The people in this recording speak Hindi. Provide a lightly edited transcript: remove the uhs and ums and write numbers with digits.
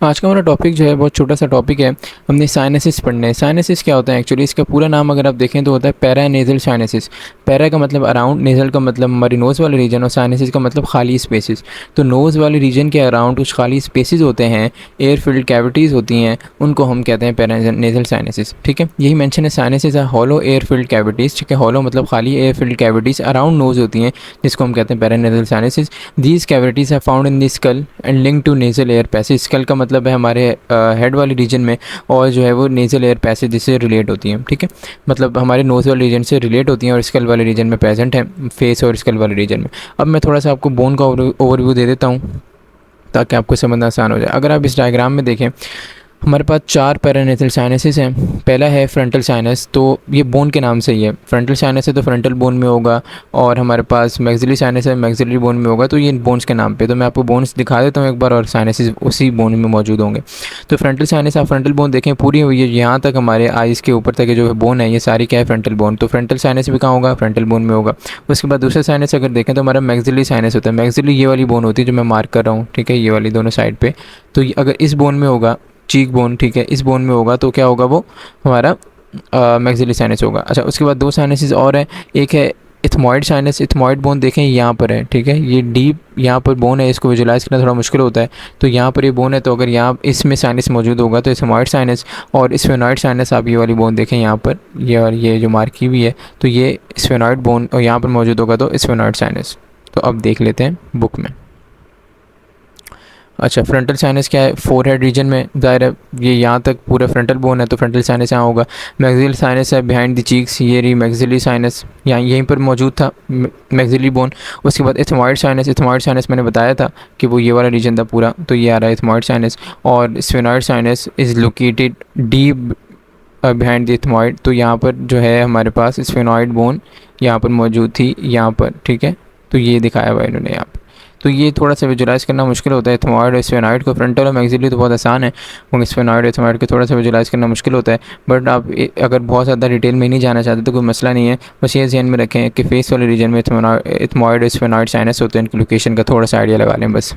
आज का हमारा टॉपिक जो है बहुत छोटा सा टॉपिक है। हमने साइनसिस पढ़ने हैं। साइनसिस क्या होता है एक्चुअली, इसका पूरा नाम अगर आप देखें तो होता है पैरानेजल साइनसिस। पैरा का मतलब अराउंड, नेजल का मतलब हमारी नोज़ वाले रीजन, और साइनसिस का मतलब खाली स्पेसेस। तो नोज़ वाले रीजन के अराउंड कुछ खाली स्पेसेस होते हैं, एयर फिल्ड कैविटीज़ होती हैं, उनको हम कहते हैं पैरानेजल साइनसिस। ठीक है, यही मेंशन है। साइनसिस है हॉलो एयर फिल्ड कैविटीज़। ठीक है, हॉलो मतलब खाली air filled cavities around nose होती हैं, जिसको हम कहते हैं paranasal sinuses. These cavities are found in the skull and link to nasal air passage. Skull का मतलब है हमारे हेड वाले रीजन में, और जो है वो नेजल एयर पैसेज से रिलेट होती हैं। ठीक है, मतलब हमारे नोज़ वाले रीजन से रिलेट होती हैं और स्कल वाले रीजन में प्रेजेंट है, फेस और स्कल वाले रीजन में। अब मैं थोड़ा सा आपको बोन का ओवरव्यू दे देता हूँ ताकि आपको समझना आसान हो जाए। अगर आप इस डायग्राम में देखें, हमारे पास 4 पैरानेजल साइनसेस हैं। पहला है फ्रंटल साइनस, तो ये बोन के नाम से ही है। फ्रंटल साइनस है तो फ्रंटल बोन में होगा, और हमारे पास मैक्सिलरी साइनस है, मैक्सिलरी बोन में होगा। तो ये बोन्स के नाम पे, तो मैं आपको बोन्स दिखा देता हूँ एक बार, और साइनसेस उसी बोन में मौजूद होंगे। तो फ्रंटल साइनस, आप फ्रंटल बोन देखें पूरी हुई है यहाँ तक, हमारे आइज़ के ऊपर तक जो बोन है ये सारी क्या है, फ्रंटल बोन। तो फ्रंटल साइनस भी कहाँ होगा, फ्रंटल बोन में होगा। उसके बाद दूसरा साइनस अगर देखें तो हमारा मैक्सिलरी साइनस होता है। मैक्सिलरी ये वाली बोन होती है जो मैं मार्क कर रहा हूँ, ठीक है, ये वाली दोनों साइड पे। तो अगर इस बोन में होगा, चीक बोन, ठीक है, इस बोन में होगा तो क्या होगा, वो हमारा मैक्सिलरी साइनस होगा। अच्छा, उसके बाद 2 साइनसेस और हैं। एक है इथमॉइड साइनस। इथमॉइड बोन देखें यहाँ पर है, ठीक है, ये डीप यहाँ पर बोन है, इसको विजुलाइज करना थोड़ा मुश्किल होता है। तो यहाँ पर ये बोन है, तो अगर यहाँ इसमें साइनस मौजूद होगा तो इथमॉइड साइनस। और स्फेनॉइड साइनस, आप ये वाली बोन देखें यहाँ पर, ये और ये जो मार्क की हुई है, तो ये स्फेनॉइड बोन और यहाँ पर मौजूद होगा तो स्फेनॉइड साइनस। तो अब देख लेते हैं बुक में। अच्छा, फ्रंटल साइनस क्या है, फोरहेड रीजन में, ज़ाहिर है ये यहाँ तक पूरा फ्रंटल बोन है तो फ्रंटल साइनस यहाँ होगा। मैक्सिलरी साइनस है बिहाइंड द चीक्स, ये रही मैक्सिलरी साइनस, यहाँ यहीं पर मौजूद था मैक्सिलरी बोन। उसके बाद इथमॉइड साइनस। इथमॉइड साइनस मैंने बताया था कि वो ये वाला रीजन था पूरा, तो ये आ रहा है इथमॉइड साइनस। और sphenoid sinus is located deep behind the ethmoid. तो यहाँ पर जो है हमारे पास स्फेनॉइड बोन यहाँ पर मौजूद थी, यहाँ पर, ठीक है। तो ये दिखाया हुआ है इन्होंने यहाँ पर। तो ये थोड़ा सा विजुलाइज करना मुश्किल होता है इथमॉइड और स्फेनॉइड को। फ्रंटल और मैक्सिलरी तो बहुत आसान है, मगर स्फेनॉइड और इथमॉइड को थोड़ा सा विजुलाइज करना मुश्किल होता है। बट आप अगर बहुत ज़्यादा डिटेल में नहीं जाना चाहते तो कोई मसला नहीं है, बस ये ध्यान में रखें कि फेस वाले रीजन में इथमॉइड और स्फेनॉइड साइनस होते हैं, इनकी लोकेशन का थोड़ा सा आइडिया लगा लें बस।